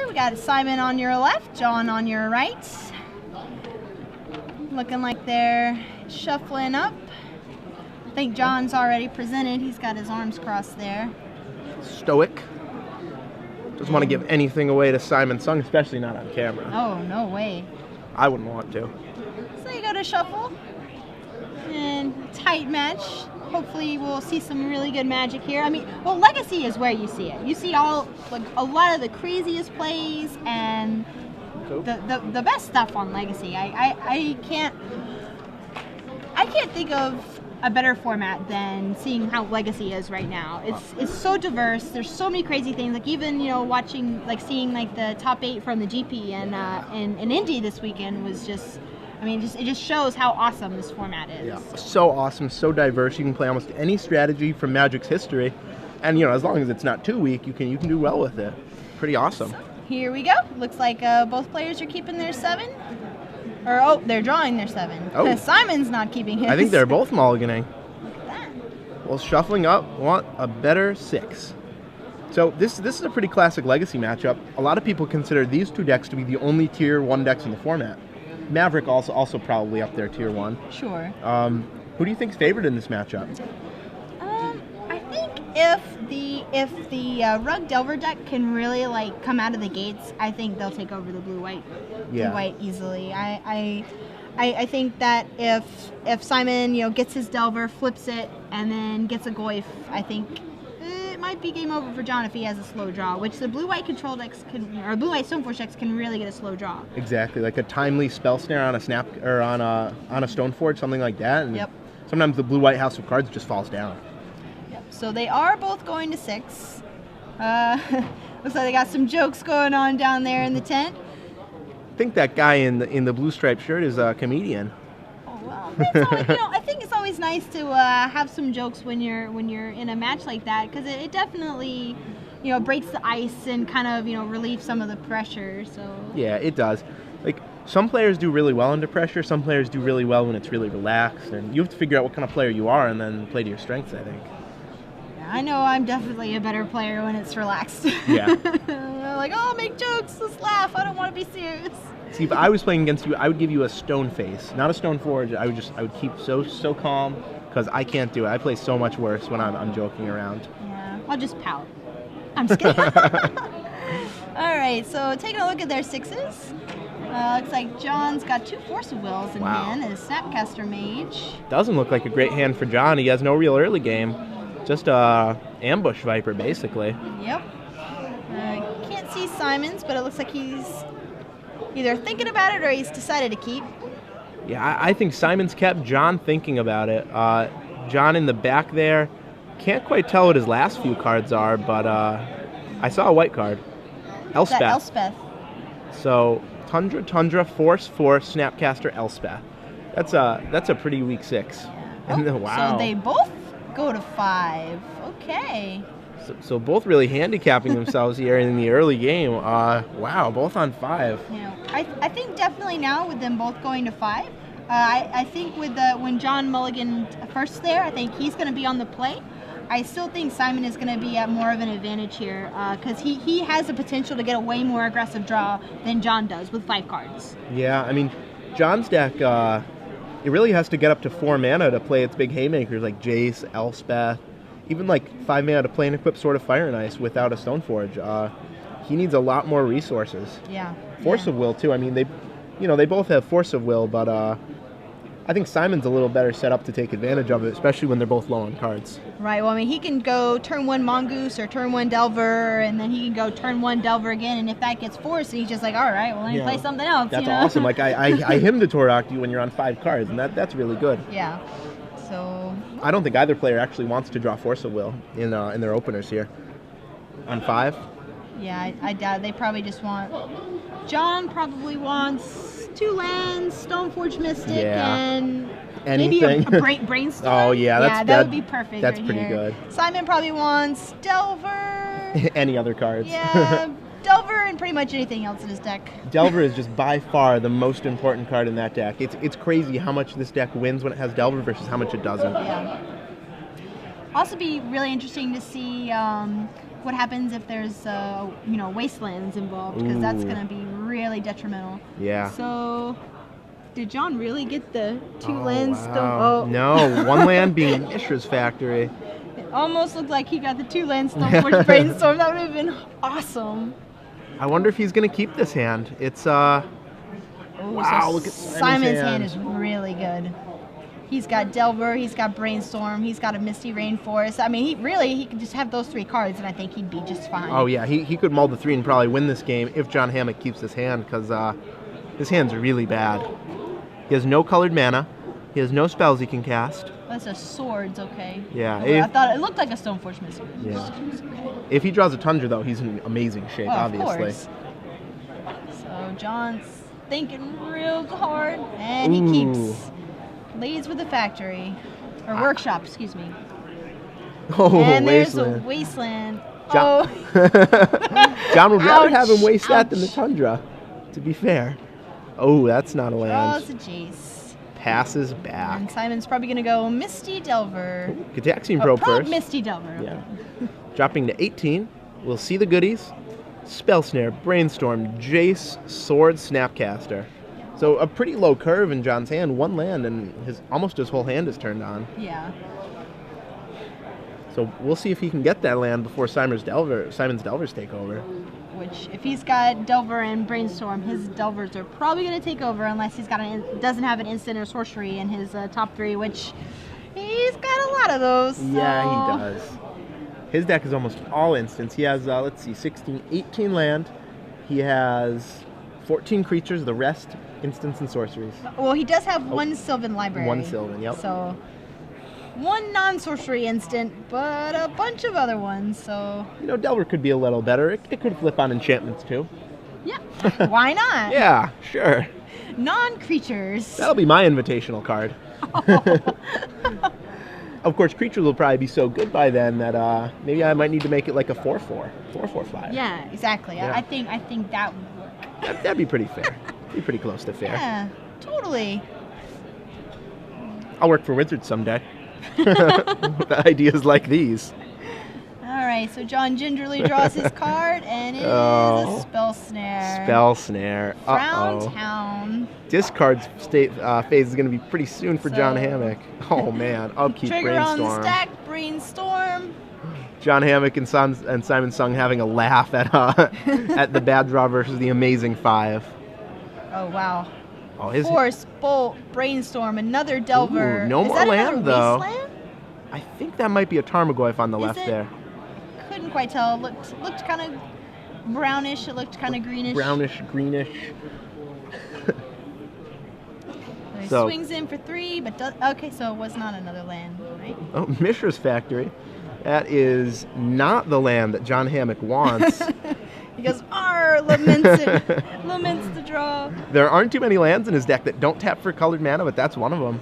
we got Simon on your left, John on your right. Looking like they're shuffling up. I think John's already presented. He's got his arms crossed there. Stoic. Doesn't want to give anything away to Simon Sung, especially not on camera. Oh, no way. I wouldn't want to. So you go to shuffle. And tight match. Hopefully we'll see some really good magic here. I mean, well, Legacy is where you see it. You see a lot of the craziest plays and the best stuff on Legacy. I can't think of a better format than seeing how Legacy is right now. It's so diverse. There's so many crazy things. Like even watching seeing the top 8 from the GP and in Indy this weekend was just. I mean, it just shows how awesome this format is. Yeah, so awesome, so diverse. You can play almost any strategy from Magic's history, and as long as it's not too weak, you can do well with it. Pretty awesome. So, here we go. Looks like both players are keeping their 7. They're drawing their 7. Oh. Simon's not keeping his. I think they're both mulliganing. Look at that. Well, shuffling up, want a better 6. So this is a pretty classic Legacy matchup. A lot of people consider these two decks to be the only Tier 1 decks in the format. Maverick also probably up there, Tier 1. Sure. Who do you think's favored in this matchup? I think if the Rug Delver deck can really come out of the gates, I think they'll take over the blue-white easily. I think that if Simon gets his Delver, flips it, and then gets a Goyf, I think it might be game over for John if he has a slow draw, which the blue-white control decks or blue-white Stoneforge decks can really get a slow draw. Exactly, like a timely spell snare on a snap or on a Stoneforge, something like that. And yep. Sometimes the blue-white House of Cards just falls down. Yep. So they are both going to 6. Looks like they got some jokes going on down there in the tent. I think that guy in the blue striped shirt is a comedian. Well, I think it's always nice to have some jokes when you're in a match like that, because it definitely breaks the ice and kind of relieves some of the pressure. So yeah, it does. Like some players do really well under pressure. Some players do really well when it's really relaxed, and you have to figure out what kind of player you are and then play to your strengths, I think. Yeah, I know I'm definitely a better player when it's relaxed. Yeah. Make jokes, let's laugh. I don't want to be serious. See, if I was playing against you, I would give you a stone face, not a stone forge. I would keep so calm, because I can't do it. I play so much worse when I'm joking around. Yeah, I'll just pout. I'm just kidding. All right, so taking a look at their 6s. Looks like John's got 2 Force of Wills in hand and a Snapcaster Mage. Doesn't look like a great hand for John. He has no real early game. Just a ambush Viper, basically. Yep. Can't see Simon's, but it looks like he's either thinking about it or he's decided to keep. Yeah, I think Simon's kept, John thinking about it. John in the back there. Can't quite tell what his last few cards are, but I saw a white card. Elspeth. Elspeth. So Tundra, Force, Snapcaster, Elspeth. That's a pretty weak 6. Oh, wow. So they both go to 5. Okay. So both really handicapping themselves here in the early game. Wow, both on 5. I think definitely now with them both going to 5, I think when John Mulligan first there, I think he's going to be on the play. I still think Simon is going to be at more of an advantage here because he has the potential to get a way more aggressive draw than John does with 5 cards. Yeah, I mean, John's deck, it really has to get up to 4 mana to play its big haymakers like Jace, Elspeth, even 5 mana to play and equip Sword of Fire and Ice without a Stoneforge. He needs a lot more resources. Yeah. Force of Will too. I mean, they both have Force of Will, but I think Simon's a little better set up to take advantage of it, especially when they're both low on cards. Right. Well, I mean, he can go turn 1 Mongoose or turn 1 Delver, and then he can go turn 1 Delver again. And if that gets forced, he's just like, all right, well, let me play something else. That's awesome. I him to Torok you when you're on 5 cards, and that's really good. Yeah. So I don't think either player actually wants to draw Force of Will in their openers here. On 5? Yeah, I doubt. They probably just want... John probably wants 2 lands, Stoneforge Mystic, and anything. Maybe a Brainstorm. Oh, yeah. That would be perfect. That's right pretty here. good. Simon probably wants Delver. Any other cards. Yeah, Delver and pretty much anything else in his deck. Delver is just by far the most important card in that deck. It's crazy how much this deck wins when it has Delver versus how much it doesn't. Yeah. Also be really interesting to see what happens if there's wastelands involved, because that's going to be really detrimental. Yeah. So did John really get the 2 lands? Wow. No, 1 land being Mishra's Factory. It almost looked like he got the 2 land Stoneforge Brainstorm. That would have been awesome. I wonder if he's going to keep this hand. It's wow, so look at Simon's hand is really good. He's got Delver, he's got Brainstorm, he's got a Misty Rainforest. I mean, he could just have those 3 cards, and I think he'd be just fine. Oh, yeah, he could mull the 3 and probably win this game if John Hammack keeps his hand, because his hand's really bad. He has no colored mana. He has no spells he can cast. That's a Swords, okay. Yeah. I thought it looked like a Stoneforge Misty. Yeah. If he draws a Tundra, though, he's in amazing shape, obviously. Of course. So John's thinking real hard, and he keeps. Leads with the factory, or workshop, excuse me. Oh, and there's Wasteland. a Wasteland. John, John would rather have him waste that than the Tundra, to be fair. Oh, that's not a land. Oh, it's a Jace. Passes back. And Simon's probably going to go Misty Delver. Gitaxian Probe first. Misty Delver. Yeah. Dropping to 18. We'll see the goodies. Spell Snare, Brainstorm, Jace, Sword, Snapcaster. So a pretty low curve in John's hand, 1 land, and almost his whole hand is turned on. Yeah. So we'll see if he can get that land before Simon's Delvers take over. Which, if he's got Delver and Brainstorm, his Delvers are probably going to take over unless he's got doesn't have an instant or sorcery in his top 3, which he's got a lot of those. So. Yeah, he does. His deck is almost all instants. He has, 18 land. He has 14 creatures, the rest instants and sorceries. Well, he does have 1 Sylvan Library. 1 Sylvan, yep. So 1 non-sorcery instant, but a bunch of other ones, so... Delver could be a little better. It could flip on enchantments, too. Yeah, why not? Yeah, sure. Non-creatures. That'll be my invitational card. Oh. Of course, creatures will probably be so good by then that maybe I might need to make it like a 4/4, 4/4/5. Yeah, exactly. Yeah. I think that would work. That'd be pretty fair. Be pretty close to fair. Yeah, totally. I'll work for Wizards someday. With ideas like these. All right, so John gingerly draws his card, and it is a Spell Snare. Spell Snare. Frown Town. Discard phase is going to be pretty soon for John Hammack. Oh, man. Upkeep, Trigger Brainstorm. on the stack, Brainstorm. John Hammack and Simon Sung having a laugh at at the bad draw versus the amazing 5. Oh, wow. Oh, Force, Bolt, Brainstorm, another Delver. Ooh, no more land, though. Wasteland? I think that might be a Tarmogoyf on the left there. Couldn't quite tell. It looked kind of brownish. It looked kind of greenish. Brownish, greenish. He swings in for 3, but okay, so it was not another land, right? Oh, Mishra's Factory. That is not the land that John Hammack wants. He goes, laments the draw. There aren't too many lands in his deck that don't tap for colored mana, but that's one of them.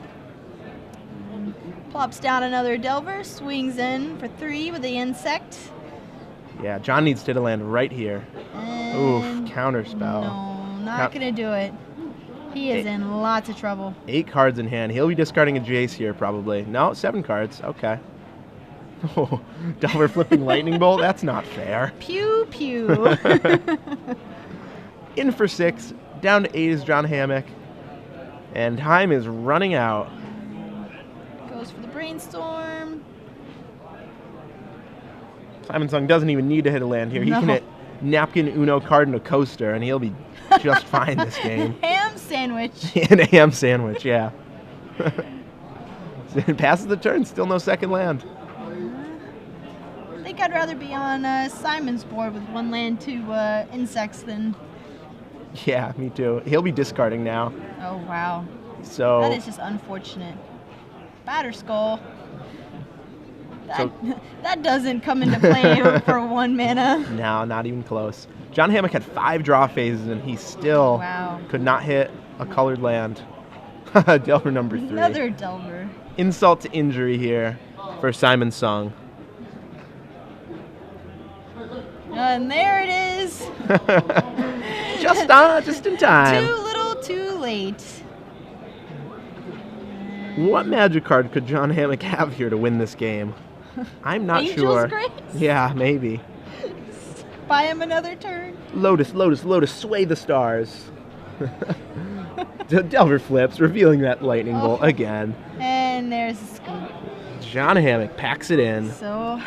Plops down another Delver, swings in for 3 with the Insect. Yeah, John needs to hit a land right here. Oof, counterspell. No, not going to do it. He is in lots of trouble. 8 cards in hand. He'll be discarding a Jace here, probably. No, 7 cards. Okay. Oh, Delver flipping Lightning Bolt? That's not fair. Pew, pew. In for 6. Down to 8 is John Hammack. And time is running out. Goes for the Brainstorm. Simon Sung doesn't even need to hit a land here. He can hit Napkin, Uno, Card, and a Coaster, and he'll be just fine this game. Ham sandwich. And a ham sandwich, yeah. Passes the turn, still no second land. I think I'd rather be on Simon's board with 1 land, 2 insects than... Yeah, me too. He'll be discarding now. Oh, wow. So that is just unfortunate. Batterskull. That doesn't come into play for 1 mana. No, not even close. John Hammack had 5 draw phases, and he still could not hit a colored land. Delver number 3. Another Delver. Insult to injury here for Simon Sung. And there it is. just in time. Too little, too late. What magic card could John Hammack have here to win this game? I'm not Angel's sure. Grace? Yeah, maybe. Buy him another turn. Lotus, Lotus, Lotus, sway the stars. Delver flips, revealing that lightning bolt again. And there's the scoop. John Hammack packs it in. So,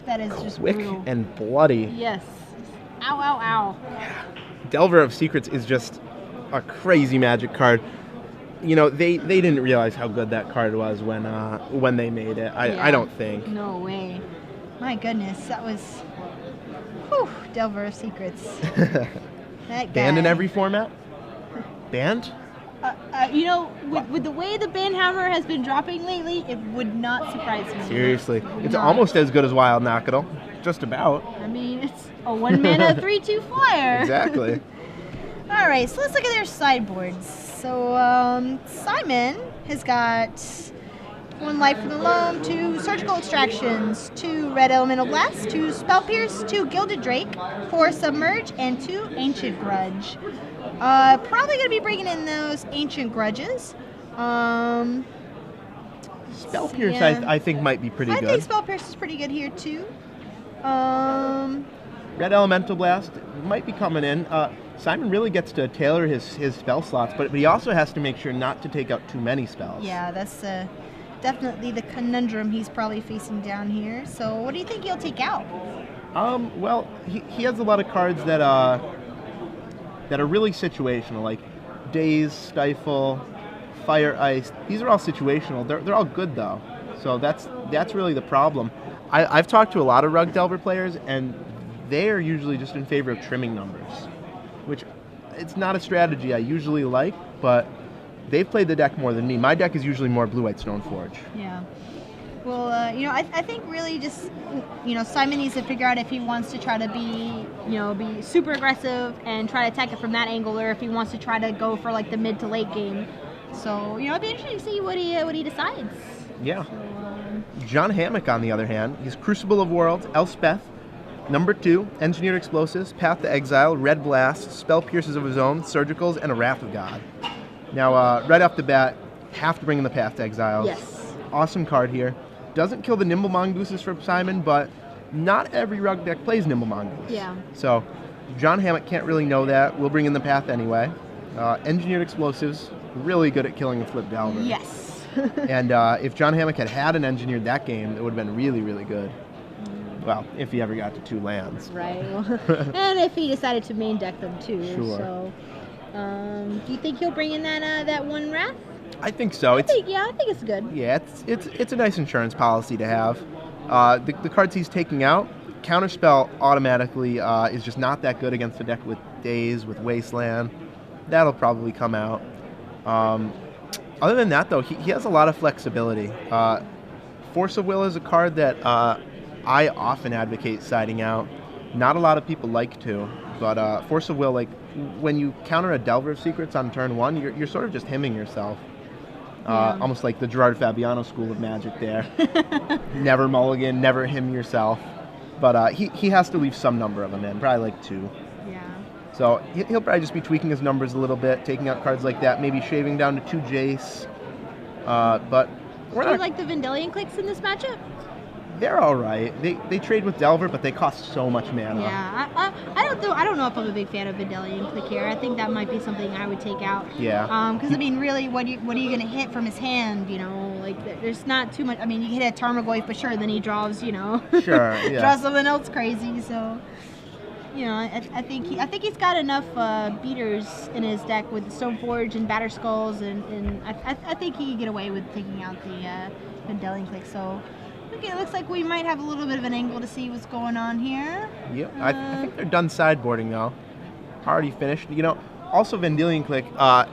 that is just quick brutal. And bloody. Yes. Ow, ow, ow. Delver of Secrets is just a crazy Magic card. You know, they didn't realize how good that card was when they made it. I don't think. No way. My goodness, that was... Whew, Delver of Secrets. That guy. Banned in every format? Banned? You know, with the way the ban hammer has been dropping lately, it would not surprise me. Seriously. It's almost as good as Wild Knockadle. Just about. I mean, it's a 1-mana 3/2 flyer. Exactly. All right, so let's look at their sideboards. So Simon has got 1 Life from the Loam, 2 Surgical Extractions, 2 Red Elemental Blast, 2 Spell Pierce, 2 Gilded Drake, 4 Submerge, and 2 Ancient Grudge. Probably going to be bringing in those Ancient Grudges. Spell Pierce, yeah. I think, might be pretty good. I think Spell Pierce is pretty good here, too. Red Elemental Blast might be coming in. Simon really gets to tailor his spell slots, but he also has to make sure not to take out too many spells. Yeah, that's definitely the conundrum he's probably facing down here. So what do you think he'll take out? Well, he has a lot of cards that are really situational, like Daze, Stifle, Fire, Ice. These are all situational. They're all good, though. So that's really the problem. I've talked to a lot of Rug Delver players, and they are usually just in favor of trimming numbers, which it's not a strategy I usually like, but they've played the deck more than me. My deck is usually more Blue-White Stoneforge. Yeah. Well, you know, I think really just, you know, Simon needs to figure out if he wants to try to be super aggressive and try to attack it from that angle, or if he wants to try to go for like the mid to late game. So, you know, it'd be interesting to see what he decides. Yeah. So, John Hammack, on the other hand, he's Crucible of Worlds, Elspeth, number 2, Engineered Explosives, Path to Exile, Red Blast, Spell Pierces of his own, Surgicals, and a Wrath of God. Now, right off the bat, have to bring in the Path to Exiles. Yes. Awesome card here. Doesn't kill the Nimble Mongooses from Simon, but not every Rug deck plays Nimble Mongoose. Yeah. So, John Hammack can't really know that. We'll bring in the Path anyway. Engineered Explosives, really good at killing a Flip Delver. Yes. And if John Hammack had an Engineered that game, it would have been really, really good. Well, if he ever got to 2 lands. Right. And if he decided to main deck them too. Sure. So, do you think he'll bring in that 1 Wrath? I think so. I think it's good. Yeah, it's a nice insurance policy to have. The cards he's taking out, Counterspell automatically is just not that good against the deck with Daze, with Wasteland. That'll probably come out. Other than that, though, he has a lot of flexibility. Force of Will is a card that I often advocate siding out. Not a lot of people like to, but Force of Will, like when you counter a Delver of Secrets on turn 1, you're sort of just hemming yourself. Almost like the Gerard Fabiano school of Magic there. Never mulligan, never him yourself. But he has to leave some number of them in, probably like 2. Yeah. So he'll probably just be tweaking his numbers a little bit, taking out cards like that, maybe shaving down to 2 Jace. But do you like the Vendilion clicks in this matchup? They're all right. They trade with Delver, but they cost so much mana. Yeah, I don't know if I'm a big fan of Vendilion click here. I think that might be something I would take out. Yeah. Because I mean, really, what are you going to hit from his hand? You know, like there's not too much. I mean, you hit a Tarmogoyf, but sure, then he draws. You know. Sure. Yeah. draws something else crazy. So, you know, I think he's got enough beaters in his deck with Stoneforge and Batter Skulls, and I think he can get away with taking out the Vendilion click. So. Okay, it looks like we might have a little bit of an angle to see what's going on here. Yep, I think they're done sideboarding though. Already finished. You know, also Vendilion Click,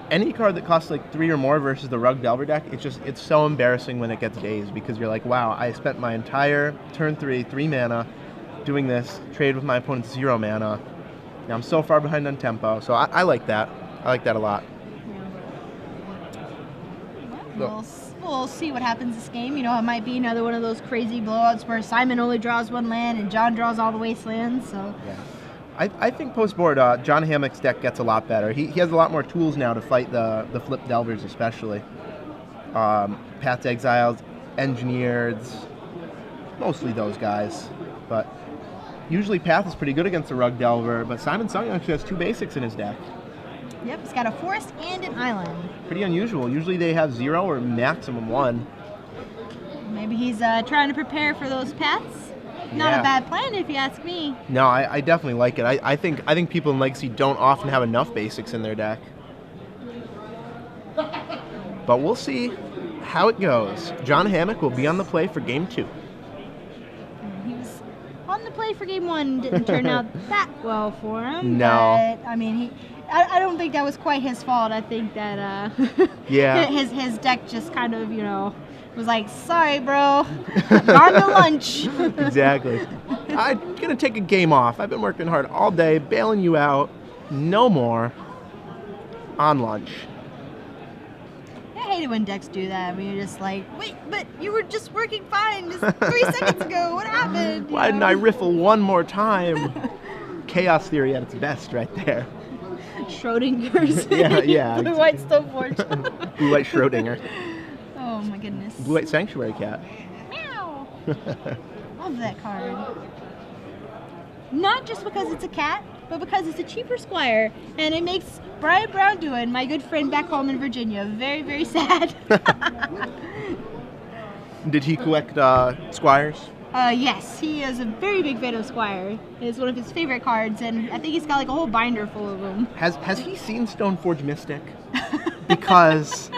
any card that costs like 3 or more versus the Rug Delver deck, it's so embarrassing when it gets dazed, because you're like, wow, I spent my entire turn 3 mana doing this, trade with my opponent's 0 mana. Now I'm so far behind on tempo, so I like that. I like that a lot. Yeah. We'll see what happens this game. You know, it might be another one of those crazy blowouts where Simon only draws 1 land and John draws all the wastelands. So yeah, I think post-board, John Hammack's deck gets a lot better. He has a lot more tools now to fight the Flip Delvers, especially. Path to Exiles, Engineers, mostly those guys. But Usually Path is pretty good against the Rug Delver, but Simon Sung actually has 2 basics in his deck. Yep, he's got a forest and an island. Pretty unusual. Usually they have 0 or maximum 1. Maybe he's trying to prepare for those paths. Not a bad plan if you ask me. No, I definitely like it. I think people in Legacy don't often have enough basics in their deck. But we'll see how it goes. John Hammack will be on the play for Game 2. He was on the play for Game 1. Didn't turn out that well for him. No. But, I mean, I don't think that was quite his fault. I think that his deck just kind of, was like, sorry, bro, gone to lunch. Exactly. I'm going to take a game off. I've been working hard all day, bailing you out. No more. On lunch. I hate it when decks do that. When you're just like, wait, but you were just working fine just 3 seconds ago. What happened? Why didn't I riffle one more time? Chaos theory at its best right there. Schrodinger's. Yeah. Blue-white Stoneforge. Blue-white Schrodinger. Oh my goodness. Blue-white Sanctuary Cat. Meow. Love that card. Not just because it's a cat, but because it's a cheaper squire, and it makes Brian Brown Doin, my good friend back home in Virginia, very, very sad. Did he collect squires? Yes, he is a very big fan of Squire. It is one of his favorite cards, and I think he's got like a whole binder full of them. Has he seen Stoneforge Mystic? Because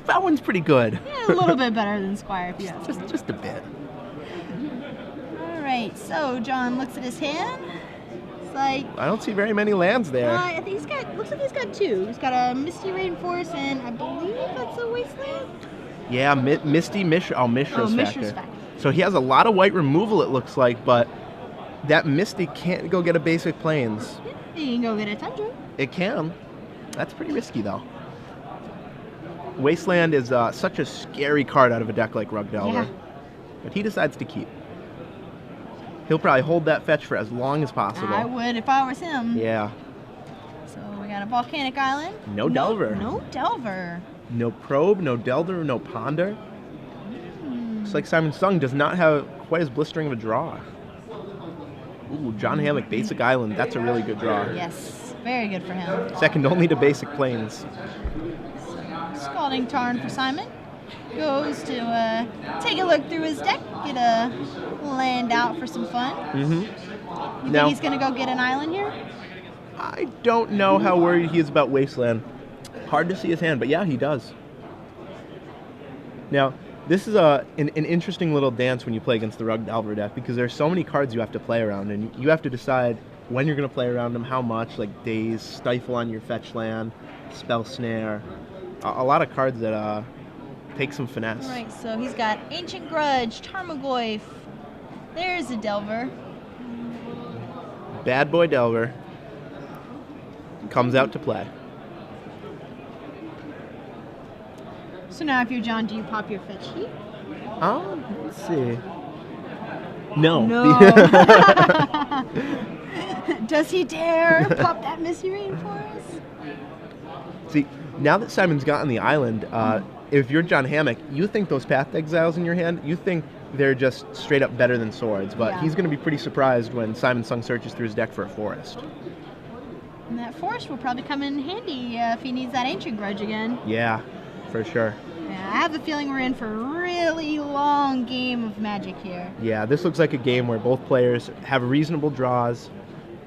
that one's pretty good. Yeah, a little bit better than Squire, if you ask me. Just a bit. All right, so John looks at his hand. It's like I don't see very many lands there. I think looks like he's got 2. He's got a Misty Rainforest, and I believe that's a Wasteland. Yeah, Misty Mishra's Mishra's Factor. So he has a lot of white removal, it looks like, but that Misty can't go get a basic plains. Yeah, you can go get a Tundra. It can. That's pretty risky, though. Wasteland is such a scary card out of a deck like Rug Delver. Yeah. But he decides to keep. He'll probably hold that fetch for as long as possible. I would if I was him. Yeah. So we got a Volcanic Island. No Delver. No Delver. No Probe, no Delver, no Ponder. Looks like Simon Sung does not have quite as blistering of a draw. Ooh, John Hammack, Basic Island. That's a really good draw. Yes, very good for him. Second only to Basic Plains. Scalding Tarn for Simon. Goes to take a look through his deck, get a land out for some fun. Mm-hmm. You think he's going to go get an island here? I don't know how worried he is about Wasteland. Hard to see his hand, but yeah, he does. Now, this is an interesting little dance when you play against the Rug Delver deck, because there's so many cards you have to play around, and you have to decide when you're going to play around them, how much, like Daze, Stifle on your fetch land, Spell Snare. A lot of cards that take some finesse. Right, so he's got Ancient Grudge, Tarmogoyf. There's a Delver. Bad Boy Delver comes out to play. So now if you're John, do you pop your fetch heat? Let's see. No. Does he dare pop that Misty Rainforest? See, now that Simon's gotten the island, if you're John Hammack, you think those Path Exiles in your hand, you think they're just straight up better than swords, but he's going to be pretty surprised when Simon Sung searches through his deck for a forest. And that forest will probably come in handy if he needs that Ancient Grudge again. Yeah, for sure. Yeah, I have a feeling we're in for a really long game of Magic here. Yeah, this looks like a game where both players have reasonable draws,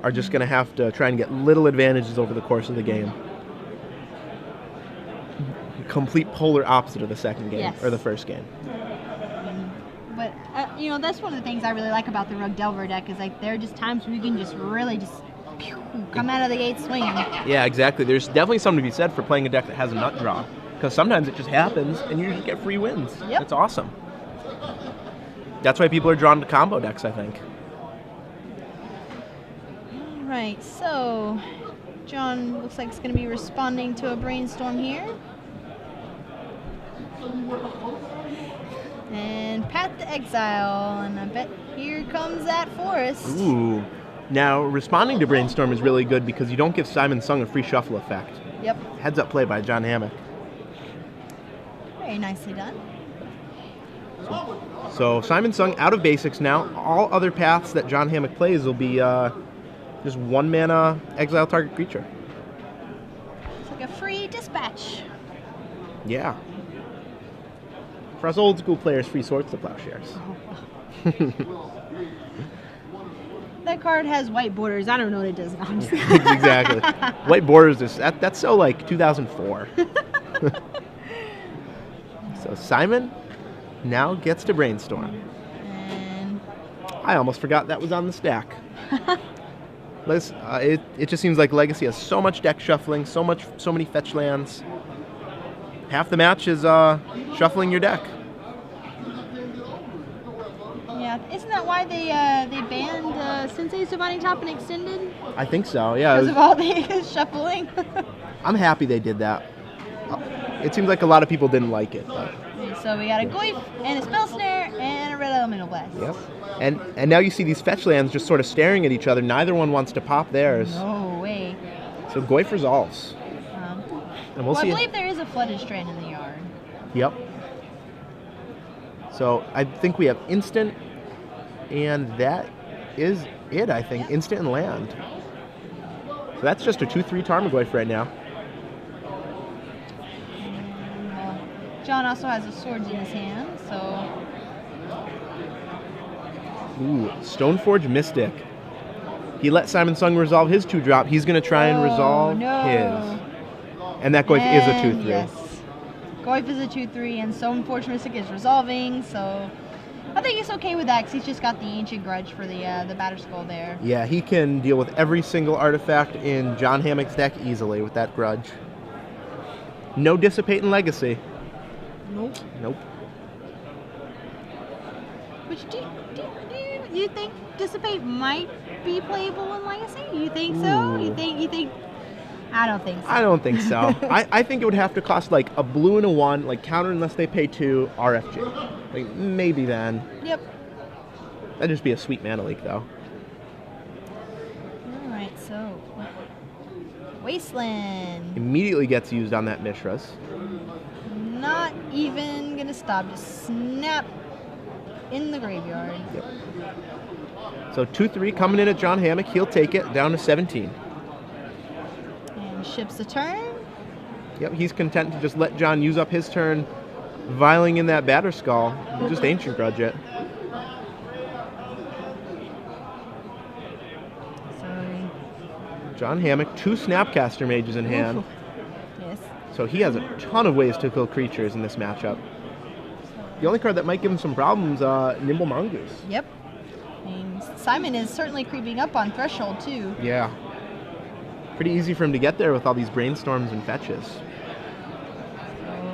are just going to have to try and get little advantages over the course of the game. Complete polar opposite of the second game, or the first game. But, that's one of the things I really like about the Rug Delver deck is, like, there are just times where you can just really just come out of the gate swinging. Yeah, exactly. There's definitely something to be said for playing a deck that has a nut draw. Because sometimes it just happens, and you just get free wins. Yep. It's awesome. That's why people are drawn to combo decks, I think. All right, so John looks like he's going to be responding to a brainstorm here. And Path to Exile, and I bet here comes that forest. Ooh. Now, responding to Brainstorm is really good because you don't give Simon Sung a free shuffle effect. Yep. Heads up play by John Hammack. Very nicely done. So Simon Sung out of basics now. All other paths that John Hammack plays will be just 1 mana exile target creature. It's like a free dispatch. Yeah. For us old school players, free Swords to Plowshares. That card has white borders. I don't know what it does. No, I'm just Exactly. White borders, that's so like 2004. So Simon now gets to brainstorm. And I almost forgot that was on the stack. It just seems like Legacy has so much deck shuffling, so many fetch lands. Half the match is shuffling your deck. yeah, isn't that why they banned Sensei Subani Top and Extended? I think so. Yeah. Because of all the shuffling. I'm happy they did that. It seems like a lot of people didn't like it. But. So we got a Goyf and a Spell Snare and a Red Elemental Blast. Yep. And now you see these fetch lands just sort of staring at each other. Neither one wants to pop theirs. No way. So Goyf resolves. And we'll see. I believe there is a Flooded Strand in the yard. Yep. So I think we have instant, and that is it, I think. Yep. Instant and land. So that's just a 2/3 Tarmogoyf right now. John also has a Swords in his hand, so... Ooh, Stoneforge Mystic. He let Simon Sung resolve his 2-drop. He's going to try and resolve his. And that Goyf is a 2/3. Yes. Goyf is a 2/3, and Stoneforge Mystic is resolving, so... I think he's okay with that, because he's just got the Ancient Grudge for the Batterskull there. Yeah, he can deal with every single artifact in John Hammack's deck easily with that Grudge. No Dissipate in Legacy. Nope. Which do you think Dissipate might be playable in Legacy? You think so? Ooh. You think? I don't think so. I don't think so. I think it would have to cost like a blue and a 1, like counter unless they pay 2, RFG. Like maybe then. Yep. That'd just be a sweet mana leak though. Alright, so Wasteland. Immediately gets used on that Mishra's. Not even gonna stop, just snap in the graveyard. Yep. So 2/3 coming in at John Hammack. He'll take it down to 17. And ships a turn. Yep, he's content to just let John use up his turn, viling in that Batterskull. Just Ancient Grudge it. So John Hammack, 2 Snapcaster Mages in hand. yes. So he has a ton of ways to kill creatures in this matchup. The only card that might give him some problems, Nimble Mongoose. Yep. And Simon is certainly creeping up on Threshold too. Yeah. Pretty easy for him to get there with all these brainstorms and fetches.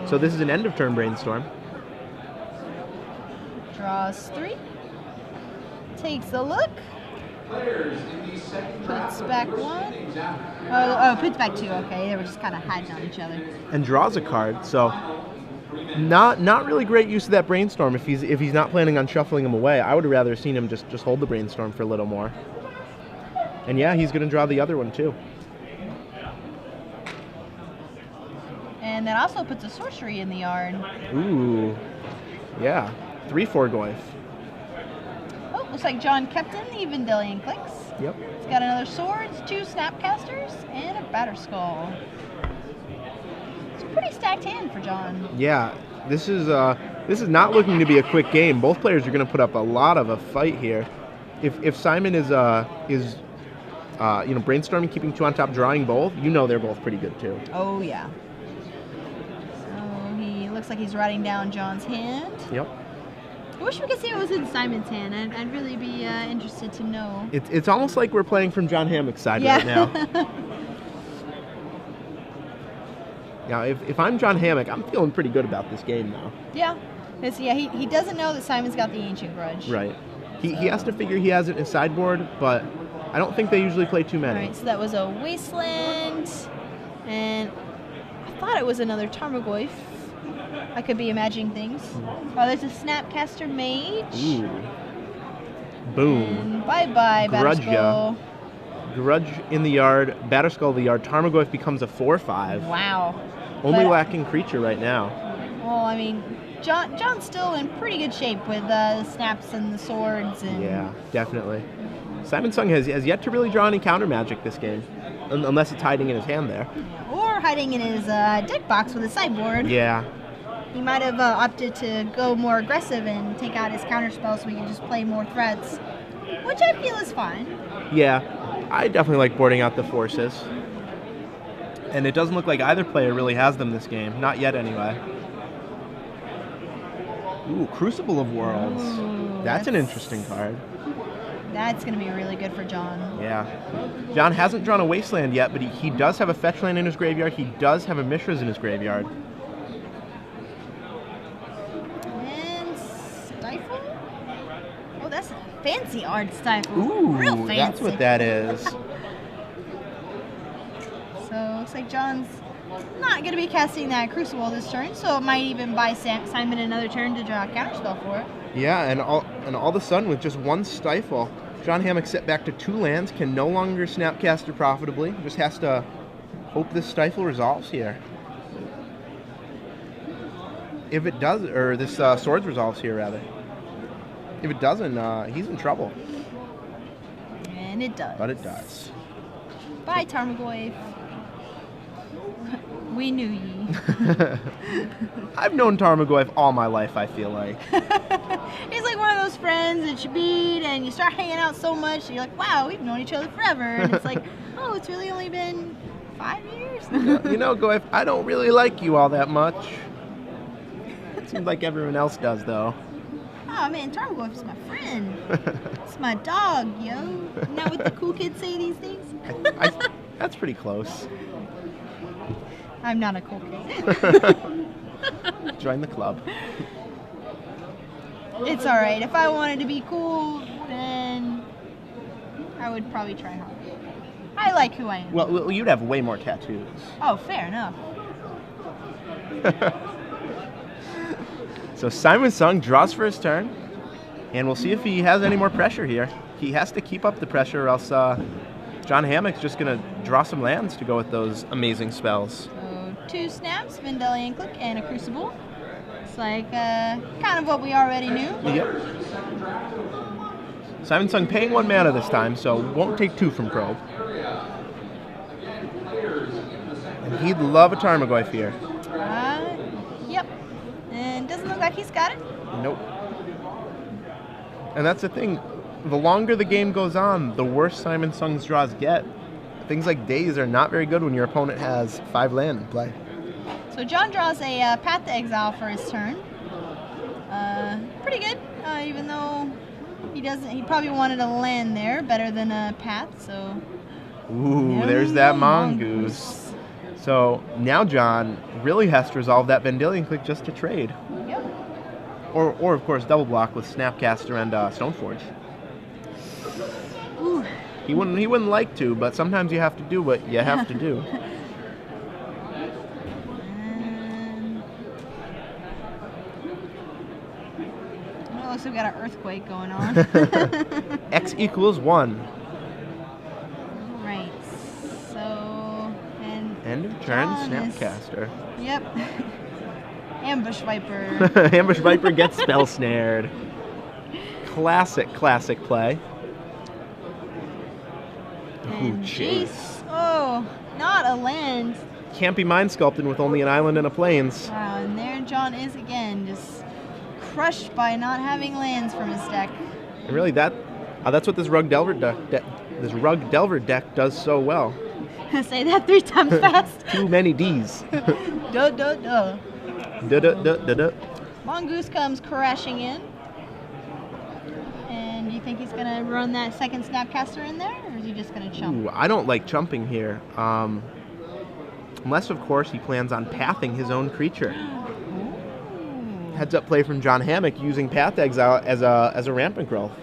So this is an end of turn brainstorm. Draws 3. Takes a look. Puts back 1. Puts back 2. Okay, they were just kind of hiding on each other. And draws a card. So not really great use of that brainstorm if he's not planning on shuffling him away. I would have rather seen him just hold the brainstorm for a little more. And yeah, he's going to draw the other one too. And that also puts a sorcery in the yard. Ooh. Yeah. 3/4 Goyf. Oh, looks like John kept in the Vendilion Clicks. Yep. He's got another Swords, 2 Snapcasters, and a Batterskull. It's a pretty stacked hand for John. Yeah. This is not looking to be a quick game. Both players are going to put up a lot of a fight here. If Simon is brainstorming, keeping 2 on top, drawing both, they're both pretty good too. Oh yeah. So he looks like he's writing down John's hand. Yep. I wish we could see what was in Simon's hand. I'd really be interested to know. It's almost like we're playing from John Hammack's side right now. Now, if I'm John Hammack, I'm feeling pretty good about this game now. Yeah. He doesn't know that Simon's got the Ancient Grudge. Right. He has to figure he has it in his sideboard, but I don't think they usually play too many. All right, so that was a Wasteland, and I thought it was another Tarmogoyf. I could be imagining things. Oh, there's a Snapcaster Mage. Ooh. Boom. And bye-bye, Grudge Batterskull. Grudge in the yard, Batterskull the yard. Tarmogoyf becomes a 4/5. Wow. Only lacking creature right now. Well, I mean, John's still in pretty good shape with the snaps and the swords. And yeah, definitely. Simon Sung has yet to really draw any counter magic this game, unless it's hiding in his hand there. Yeah, or hiding in his deck box with a sideboard. Yeah. He might have opted to go more aggressive and take out his counter spell so he can just play more threats, which I feel is fine. Yeah, I definitely like boarding out the forces. And it doesn't look like either player really has them this game. Not yet, anyway. Ooh, Crucible of Worlds. Ooh, that's an interesting card. That's going to be really good for John. Yeah. John hasn't drawn a Wasteland yet, but he does have a fetch land in his graveyard. He does have a Mishra's in his graveyard. And Stifle? Oh, that's a fancy art Stifle. Ooh, real fancy. That's what that is. So, looks like John's not going to be casting that Crucible this turn, so it might even buy Simon another turn to draw a counterspell for it. Yeah, and all of a sudden, with just one Stifle, John Hammack set back to 2 lands, can no longer Snapcaster profitably, just has to hope this Stifle resolves here. If it does, or this Swords resolves here, rather. If it doesn't, he's in trouble. And it does. But it does. Bye, Tarmogoyf. We knew ye. I've known Tarmogoyf all my life, I feel like. He's like one of those friends that you meet and you start hanging out so much, you're like, wow, we've known each other forever. And it's like, oh, it's really only been 5 years? You know, Goyf, I don't really like you all that much. It seems like everyone else does, though. Oh, man, Tarmogoyf is my friend. It's my dog, yo. Isn't that what the cool kids say these days? That's pretty close. I'm not a cool kid. Join the club. It's alright. If I wanted to be cool, then I would probably try hard. I like who I am. Well, you'd have way more tattoos. Oh, fair enough. So Simon Sung draws for his turn, and we'll see if he has any more pressure here. He has to keep up the pressure, or else John Hammack's just going to draw some lands to go with those amazing spells. So 2 snaps, Vendelian Click, and a Crucible. It's like kind of what we already knew. Yep. Simon Sung paying 1 mana this time, so won't take 2 from Probe. And he'd love a Tarmogoyf here. Yep. And doesn't look like he's got it. Nope. And that's the thing. The longer the game goes on, the worse Simon Sung's draws get. Things like Daze are not very good when your opponent has 5 land in play. So John draws a Path to Exile for his turn. Pretty good, even though he probably wanted a land there better than a Path, so... Ooh, there's that Mongoose. So now John really has to resolve that Vendilion Click just to trade. Yep. Or of course, double block with Snapcaster and Stoneforge. Ooh. He wouldn't like to, but sometimes you have to do what you have to do. Well, looks like we got an earthquake going on. X equals 1. Right. So, and End of turn, John Snapcaster. Yep. Ambush Viper. Ambush Viper gets spell snared. Classic play. And Ooh, jeez. Oh, not a land. Can't be Mind Sculpted with only an island and a plains. Wow, and there John is again, just crushed by not having lands from his deck. And really, that's what this Rug Delver deck does so well. Say that 3 times fast. Too many D's. Duh, duh, duh. Duh, duh, duh, duh, duh. Mongoose comes crashing in. And you think he's going to run that second Snapcaster in there, or is he just going to chump? Ooh, I don't like chumping here. Unless, of course, he plans on pathing his own creature. Ooh. Heads up play from John Hammack using Path Exile as a rampant growth.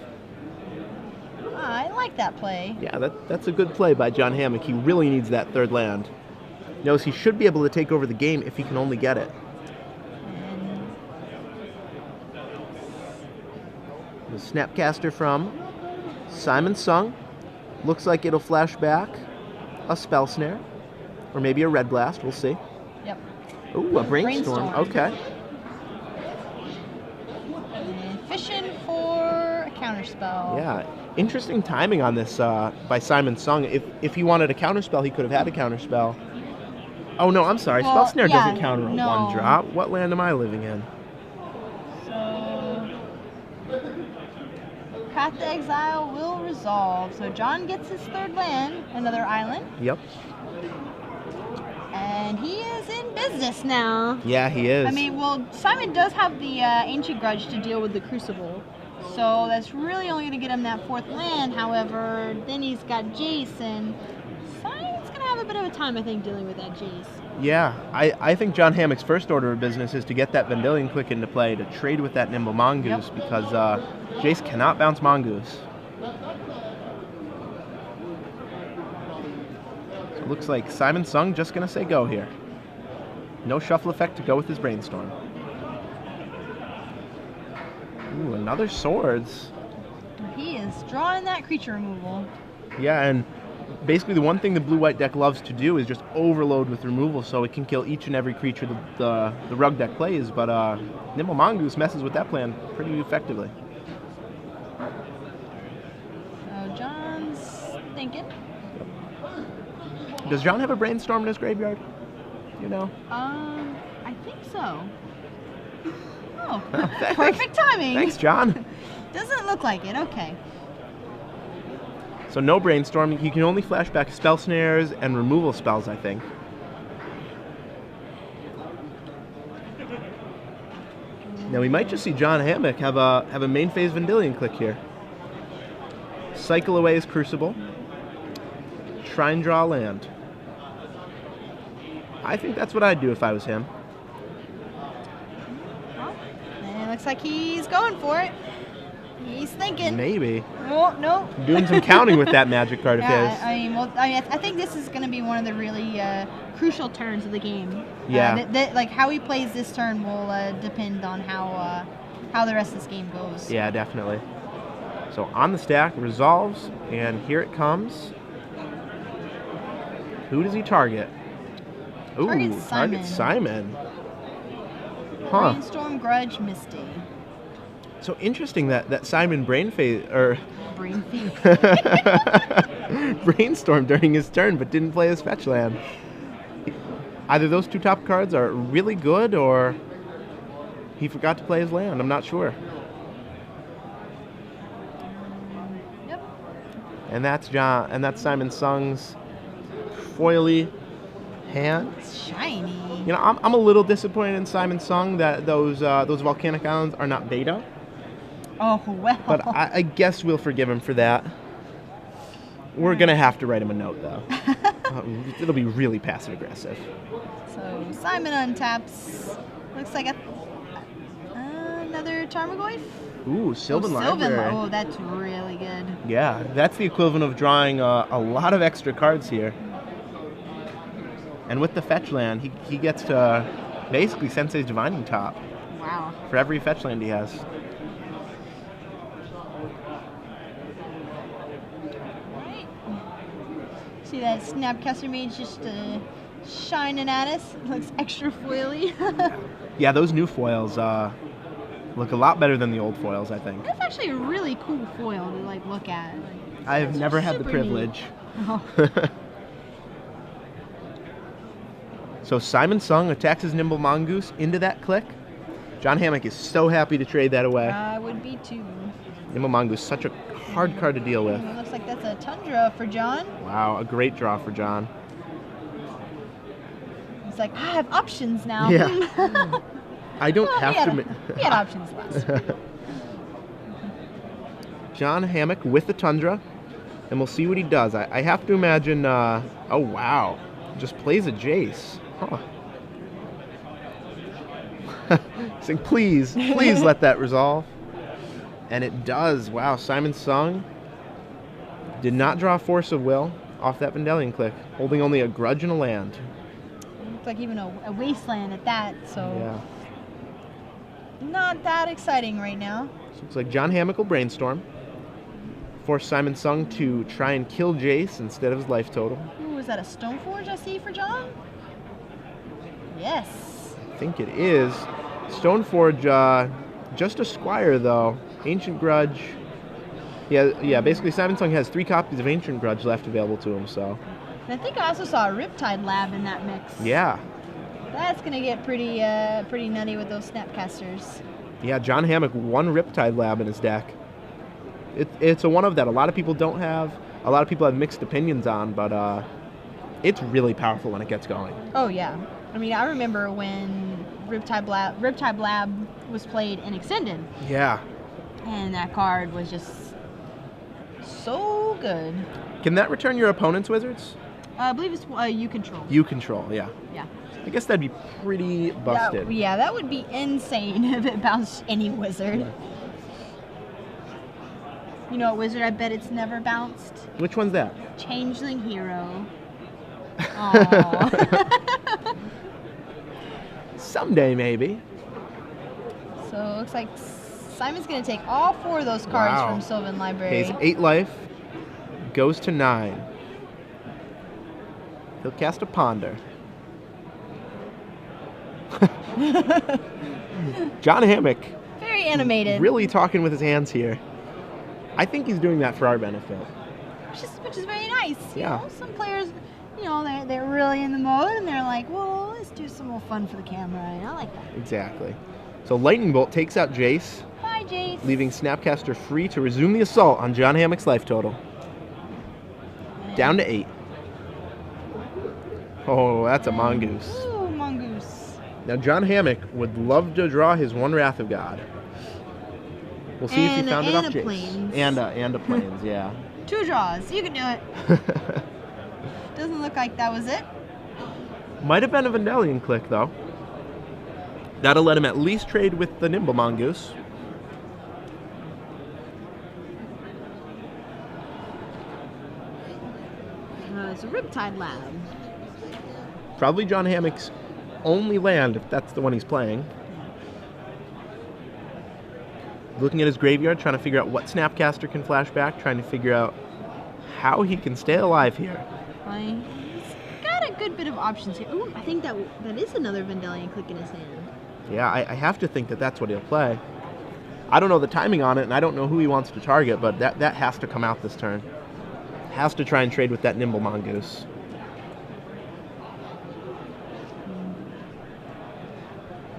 I like that play. Yeah, that's a good play by John Hammack. He really needs that 3rd land. Knows he should be able to take over the game if he can only get it. The Snapcaster from Simon Sung. Looks like it'll flash back a Spell Snare. Or maybe a Red Blast, we'll see. Yep. Ooh, a Brainstorm. Okay. counterspell. Yeah. Interesting timing on this by Simon Sung. If he wanted a counterspell, he could have had a counterspell. Oh, no, I'm sorry. Well, Spell Snare yeah, doesn't counter a no. 1-drop. What land am I living in? So, Path to Exile will resolve. So John gets his third land, another island. Yep. And he is in business now. Yeah, he is. I mean, well, Simon does have the Ancient Grudge to deal with the Crucible. So that's really only going to get him that fourth land. However, then he's got Jace, and Simon's going to have a bit of a time, I think, dealing with that Jace. Yeah, I think John Hammack's first order of business is to get that Vendilion Click into play to trade with that Nimble Mongoose, because Jace cannot bounce Mongoose. So it looks like Simon Sung just going to say go here. No shuffle effect to go with his Brainstorm. Ooh, another Swords. He is drawing that creature removal. Yeah, and basically the one thing the blue-white deck loves to do is just overload with removal so it can kill each and every creature the Rug deck plays, but Nimble Mongoose messes with that plan pretty effectively. So John's thinking. Does John have a Brainstorm in his graveyard? You know? I think so. Oh, perfect timing. Thanks, John. Doesn't look like it. Okay. So no Brainstorm. He can only flash back Spell Snares and removal spells, I think. Now we might just see John Hammack have a main phase Vendilion Click here. Cycle away his Crucible. Try and draw land. I think that's what I'd do if I was him. Well, and it looks like he's going for it. He's thinking. Maybe. Oh, no. Doing some counting with that magic card of Yeah, his. I mean, well, I think this is going to be one of the really crucial turns of the game. Yeah. Like how he plays this turn will depend on how the rest of this game goes. Yeah, definitely. So on the stack, resolves, and here it comes. Who does he target? Ooh, target Simon. Huh. Brainstorm, Grudge, Misty. So interesting that Simon Brainstorm during his turn, but didn't play his fetch land. Either those two top cards are really good, or he forgot to play his land. I'm not sure. Yep. And that's Simon Sung's foily hand. It's shiny. You know, I'm a little disappointed in Simon Sung that those volcanic islands are not beta. Oh, well. But I guess we'll forgive him for that. We're going to have to write him a note, though. It'll be really passive-aggressive. So Simon untaps. Looks like another Tarmogoyf. Ooh, Sylvan Library. Oh, that's really good. Yeah, that's the equivalent of drawing a lot of extra cards here. And with the fetch land, he gets to basically Sensei's Divining Top. Wow. For every fetch land he has. Right. See that Snapcaster Mage just shining at us? Looks extra foily. Yeah, those new foils look a lot better than the old foils, I think. That's actually a really cool foil to look at. I've never had the privilege. Oh. So Simon Sung attacks his Nimble Mongoose into that click. John Hammack is so happy to trade that away. I would be too. Nimble Mongoose, such a hard card to deal with. It looks like that's a Tundra for John. Wow, a great draw for John. It's like, I have options now. Yeah. I don't have to... He had options last. John Hammack with the Tundra, and we'll see what he does. I have to imagine... oh, wow. Just plays a Jace. Huh. Saying, please let that resolve. And it does. Wow, Simon Sung did not draw Force of Will off that Vendilion Click, holding only a Grudge and a land. Looks like even a Wasteland at that, so yeah. Not that exciting right now. So it looks like John Hammack will Brainstorm. Force Simon Sung to try and kill Jace instead of his life total. Ooh, is that a Stoneforge I see for John? Yes. I think it is. Stoneforge, just a Squire, though. Ancient Grudge. Yeah. Basically, Simon Sung has 3 copies of Ancient Grudge left available to him. So. And I think I also saw a Riptide Lab in that mix. Yeah. That's gonna get pretty nutty with those Snapcasters. Yeah, John Hammack, 1 Riptide Lab in his deck. It's a one of that a lot of people don't have. A lot of people have mixed opinions on, but it's really powerful when it gets going. Oh yeah. I mean, I remember when Riptide Lab was played in Extended. Yeah. And that card was just so good. Can that return your opponent's wizards? I believe it's you control. You control, yeah. Yeah. I guess that'd be pretty busted. That would be insane if it bounced any wizard. Yeah. You know what wizard I bet it's never bounced? Which one's that? Changeling Hero. Aww. Someday, maybe. So it looks like Simon's going to take all 4 of those cards from Sylvan Library. Pays 8 life, goes to 9. He'll cast a Ponder. John Hammack. Very animated. Really talking with his hands here. I think he's doing that for our benefit. Which is very nice. Yeah. You know, some players, they're really in the mode and they're like, well, let's do some more fun for the camera. And I like that. Exactly. So Lightning Bolt takes out Jace. Bye, Jace. Leaving Snapcaster free to resume the assault on John Hammack's life total. Down to 8. Oh, that's a Mongoose. Ooh, Mongoose. Now, John Hammack would love to draw his 1 Wrath of God. We'll see if he found it off Jace. Plains. And a Plains, yeah. 2 draws. You can do it. Doesn't look like that was it. Might have been a Vendelian click, though. That'll let him at least trade with the Nimble Mongoose. It's a Riptide Lab. Probably John Hammack's only land, if that's the one he's playing. Looking at his graveyard, trying to figure out what Snapcaster can flash back, trying to figure out how he can stay alive here. He's got a good bit of options here. Ooh, I think that is another Vendelian click in his hand. Yeah, I have to think that that's what he'll play. I don't know the timing on it, and I don't know who he wants to target, but that has to come out this turn. Has to try and trade with that Nimble Mongoose.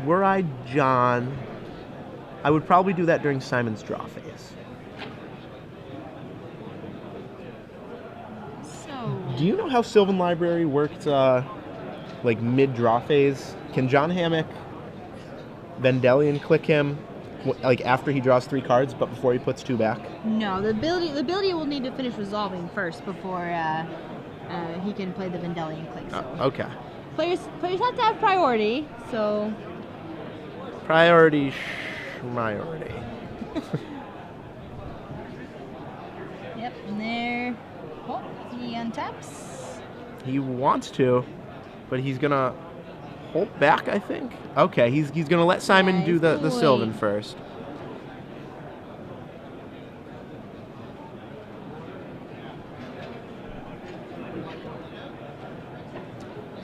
Were I John, I would probably do that during Simon's draw phase. So, do you know how Sylvan Library worked, like mid-draw phase? Can John Hammack Vendelian click him, like after he draws 3 cards, but before he puts 2 back? No, the ability will need to finish resolving first before he can play the Vendelian click. So. Okay. Players have to have priority, so. Priority. Yep, and there. Oh, he untaps. He wants to, but he's gonna hold back, I think. Okay, he's gonna let Simon do the Sylvan first.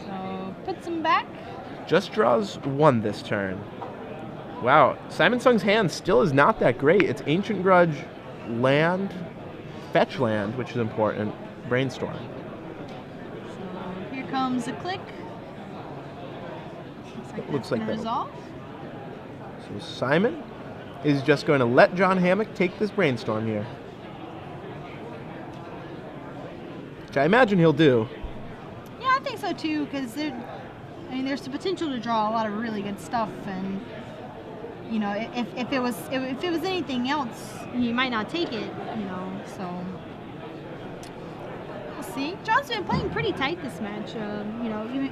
So puts him back. Just draws 1 this turn. Wow, Simon Sung's hand still is not that great. It's Ancient Grudge, land, fetch land, which is important, brainstorm. So here comes a click. Looks like that. Resolve. So Simon is just going to let John Hammack take this brainstorm here. Which I imagine he'll do. Yeah, I think so too, because there's the potential to draw a lot of really good stuff, and if it was anything else, he might not take it. So we'll see. John's been playing pretty tight this match.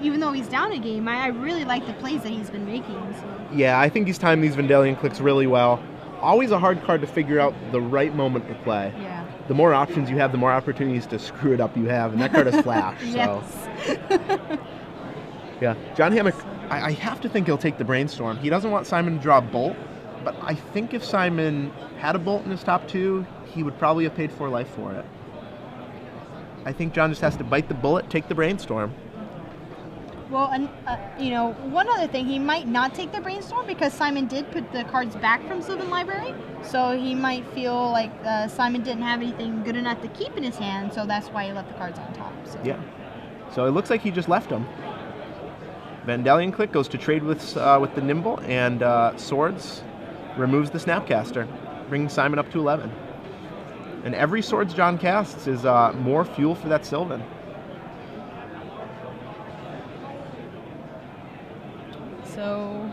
Even though he's down a game, I really like the plays that he's been making. So. Yeah, I think he's timed these Vendelian clicks really well. Always a hard card to figure out the right moment to play. Yeah. The more options you have, the more opportunities to screw it up you have, and that card is Flash. Yes. So. Yeah, John Hammack, I have to think he'll take the brainstorm. He doesn't want Simon to draw a Bolt, but I think if Simon had a Bolt in his top 2, he would probably have paid 4 life for it. I think John just has to bite the bullet, take the brainstorm. Well, and one other thing, he might not take the Brainstorm because Simon did put the cards back from Sylvan Library, so he might feel like Simon didn't have anything good enough to keep in his hand, so that's why he left the cards on top. So. Yeah. So it looks like he just left them. Vandalion Click goes to trade with the Nimble, and Swords removes the Snapcaster, bringing Simon up to 11. And every Swords John casts is more fuel for that Sylvan. So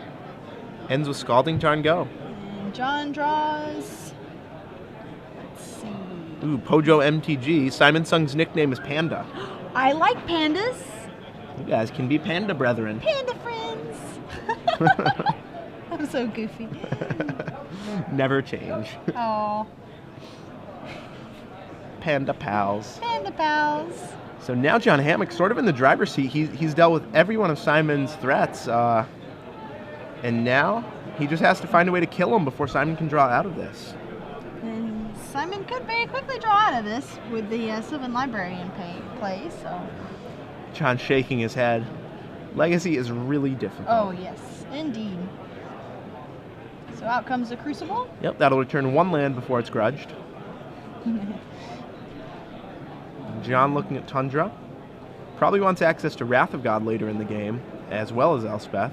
ends with Scalding Tarn Go. And John draws. Let's see. Ooh, Pojo MTG. Simon Sung's nickname is Panda. I like pandas. You guys can be panda brethren. Panda friends. I'm so goofy. Never change. Oh. Panda pals. Panda pals. So now John Hammack's sort of in the driver's seat. He's dealt with every one of Simon's threats. And now he just has to find a way to kill him before Simon can draw out of this. And Simon could very quickly draw out of this with the Sylvan Library in play, so... John shaking his head. Legacy is really difficult. Oh, yes, indeed. So out comes the Crucible. Yep, that'll return one land before it's grudged. John looking at Tundra. Probably wants access to Wrath of God later in the game, as well as Elspeth.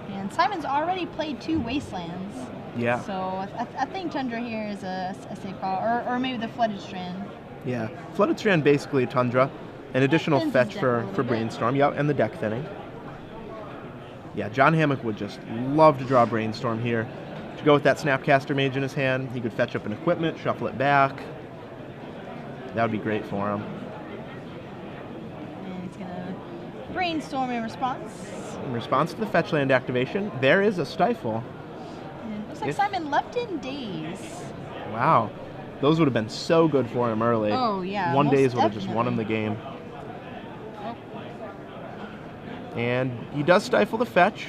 And Simon's already played 2 Wastelands. Yeah. So I think Tundra here is a safe call, or maybe the Flooded Strand. Yeah. Flooded Strand basically a Tundra. An additional fetch for Brainstorm. Yep, and the deck thinning. Yeah, John Hammack would just love to draw Brainstorm here. To go with that Snapcaster Mage in his hand, he could fetch up an equipment, shuffle it back. That would be great for him. And he's going to Brainstorm in response. In response to the fetch land activation, there is a Stifle. And it looks like Simon left in Daze. Wow. Those would have been so good for him early. Oh, yeah. One Daze would have just won him the game. Oh. And he does Stifle the fetch.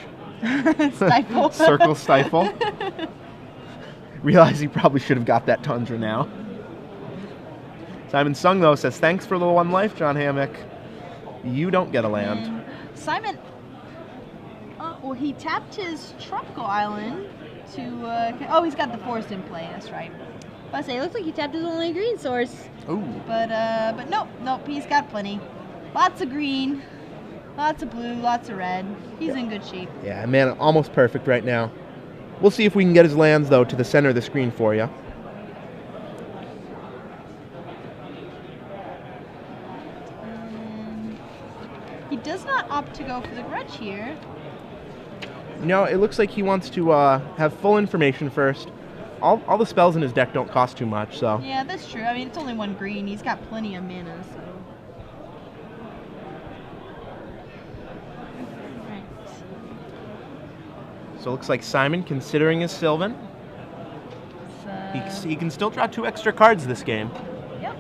Stifle. Circle Stifle. Realize he probably should have got that Tundra now. Simon Sung, though, says, thanks for the 1 life, John Hammack. You don't get a land. And Simon, well, he tapped his Tropical Island to, he's got the forest in play, that's right. But I say, it looks like he tapped his only green source. Ooh. But nope, he's got plenty. Lots of green, lots of blue, lots of red. He's in good shape. Yeah, man, almost perfect right now. We'll see if we can get his lands, though, to the center of the screen for you. He does not opt to go for the grudge here. No, it looks like he wants to have full information first. All the spells in his deck don't cost too much, so... Yeah, that's true. I mean, it's only 1 green. He's got plenty of mana, so... Right. So it looks like Simon considering his Sylvan. So... He can still draw 2 extra cards this game. Yep.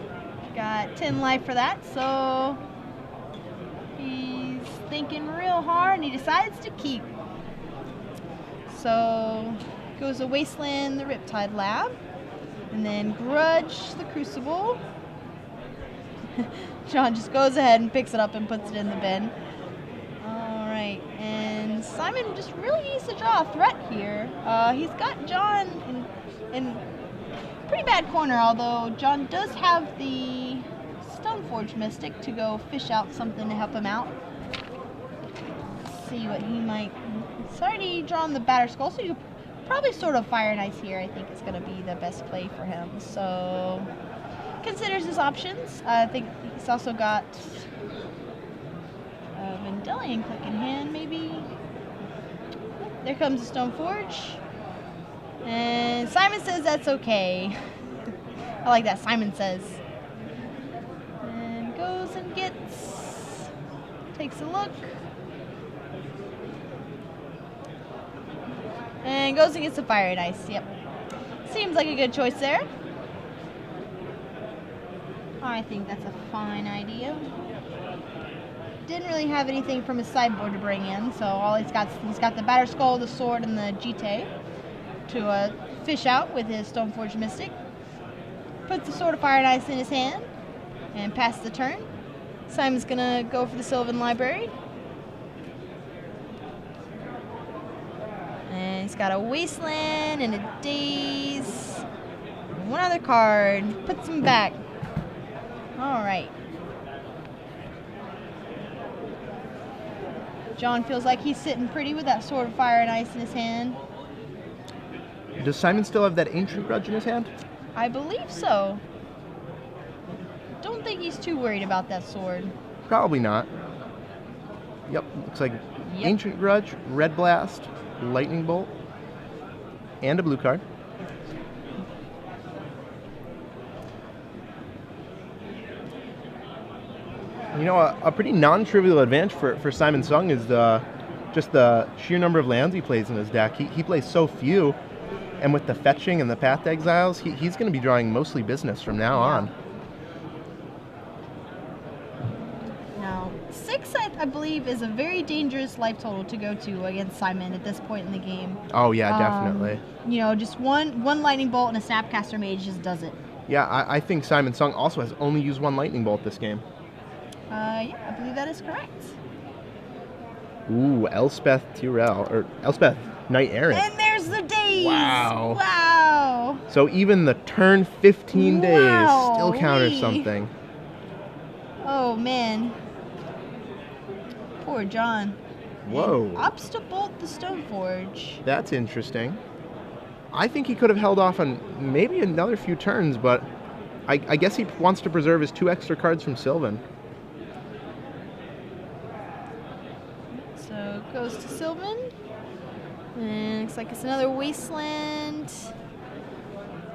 Got 10 life for that, so... He's thinking real hard, and he decides to keep. So... Goes to Wasteland, the Riptide Lab, and then Grudge, the Crucible. John just goes ahead and picks it up and puts it in the bin. Alright, and Simon just really needs to draw a threat here. He's got John in pretty bad corner, although John does have the Stoneforge Mystic to go fish out something to help him out. Let's see what he might... He's already drawn the Batter Skull, so you could probably sort of Fire and Ice here. I think is going to be the best play for him. So, considers his options. I think he's also got Vandalion Click in hand, maybe. There comes the Stoneforge. And Simon says that's okay. I like that. Simon says. And goes and takes a look. And goes and gets the Fire and Ice. Yep. Seems like a good choice there. I think that's a fine idea. Didn't really have anything from his sideboard to bring in, so all he's got the Batter Skull, the Sword, and the Jite to fish out with his Stoneforge Mystic. Puts the Sword of Fire and Ice in his hand and passes the turn. Simon's gonna go for the Sylvan Library. And he's got a Wasteland and a Daze. One other card. Puts him back. Alright. John feels like he's sitting pretty with that Sword of Fire and Ice in his hand. Does Simon still have that Ancient Grudge in his hand? I believe so. Don't think he's too worried about that sword. Probably not. Yep, looks like Ancient Grudge, Red Blast, Lightning Bolt, and a blue card. You know, a pretty non-trivial advantage for Simon Sung is just the sheer number of lands he plays in his deck. He plays so few, and with the fetching and the Path to Exiles, he's going to be drawing mostly business from now on. Now, 6, I believe, is a very dangerous life total to go to against Simon at this point in the game. Oh, yeah, definitely. You know, just one Lightning Bolt and a Snapcaster Mage just does it. Yeah, I think Simon Sung also has only used one Lightning Bolt this game. Yeah, I believe that is correct. Ooh, Elspeth Tyrell, or Elspeth Knight Errant. And there's the Daze! Wow. Wow! So even the turn 15 days still counters something. Oh, man. Poor John. Whoa. And opts to bolt the Stoneforge. That's interesting. I think he could have held off on maybe another few turns, but I guess he wants to preserve his 2 extra cards from Sylvan. So goes to Sylvan. And looks like it's another Wasteland.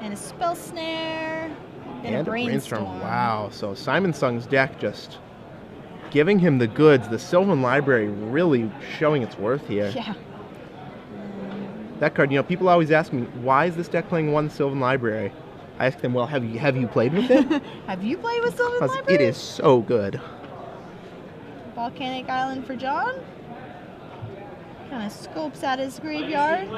And a Spell Snare. And a Brainstorm. Wow. So Simon Sung's deck just giving him the goods. The Sylvan Library really showing its worth here. Yeah. That card, you know, people always ask me, why is this deck playing one Sylvan Library? I ask them, well, have you played with it? Have you played with Sylvan Library? It is so good. Volcanic Island for John. Kind of scopes out his graveyard.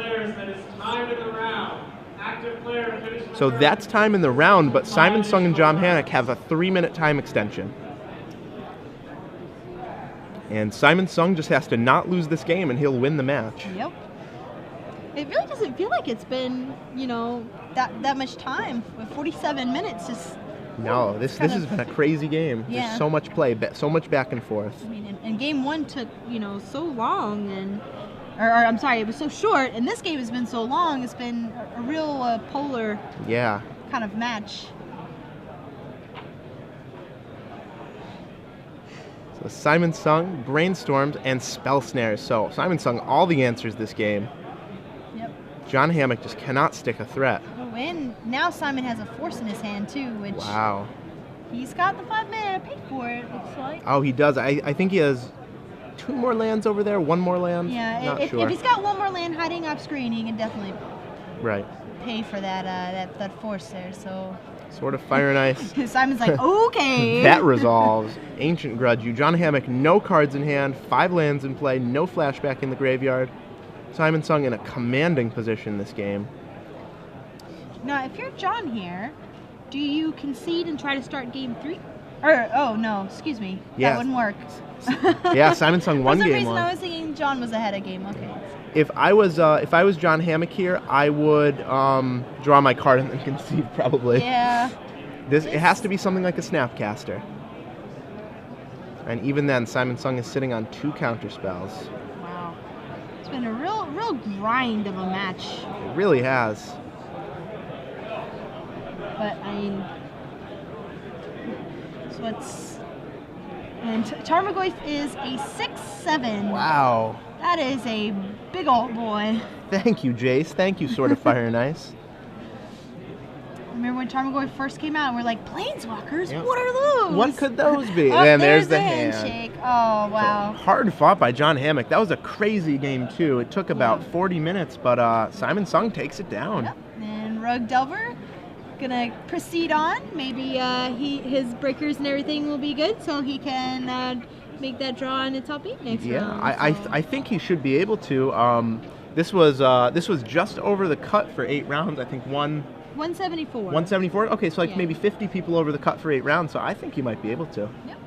So that's time in the round, but Simon Sung and John Hammack have a 3-minute time extension. And Simon Sung just has to not lose this game and he'll win the match. Yep. It really doesn't feel like it's been, you know, that much time. With 47 minutes, just... No, this has been a crazy game. Yeah. There's so much play, so much back and forth. I mean, and game 1 took, you know, so long, and... Or I'm sorry, it was so short, and this game has been so long, it's been a real polar kind of match. So Simon Sung, Brainstorms, and Spell Snares. So Simon Sung, all the answers this game. Yep. John Hammack just cannot stick a threat. Oh, and now Simon has a Force in his hand, too, which... Wow. He's got the 5 mana to pay for it, looks like. Oh, he does. I think he has 2 more lands over there, 1 more land. Yeah, Not if sure. he's got 1 more land hiding off screen, he can definitely pay for that Force there, so... Sort of Fire and Ice. Simon's like, okay. That resolves. Ancient Grudge. John Hammack, no cards in hand, 5 lands in play, no flashback in the graveyard. Simon Sung in a commanding position this game. Now, if you're John here, do you concede and try to start game 3? Or, oh, no, excuse me. Yeah. That wouldn't work. Yeah, Simon Sung won game 1. For some reason, I was thinking John was ahead of game. Okay. If I was John Hammack here, I would draw my card and then concede probably. Yeah. It has to be something like a Snapcaster. And even then, Simon Sung is sitting on 2 counter spells. Wow. It's been a real grind of a match. It really has. But I mean, so it's and Tarmogoyf is a 6/7. Wow. That is a big old boy. Thank you, Jace. Thank you, Sort of Fire and Ice. Remember when Tarmogoyf first came out and we're like, Planeswalkers? Yep. What are those? What could those be? Oh, and there's the handshake. Oh, wow. So hard fought by John Hammack. That was a crazy game, too. It took about 40 minutes, but Simon Sung takes it down. Yep. And Rogue Delver gonna proceed on. Maybe his breakers and everything will be good, so he can make that draw in the top 8 next round. I think he should be able to. This was just over the cut for 8 rounds. I think 174. 174. Okay, so maybe 50 people over the cut for 8 rounds. So I think he might be able to. Yep.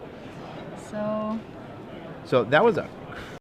So that was a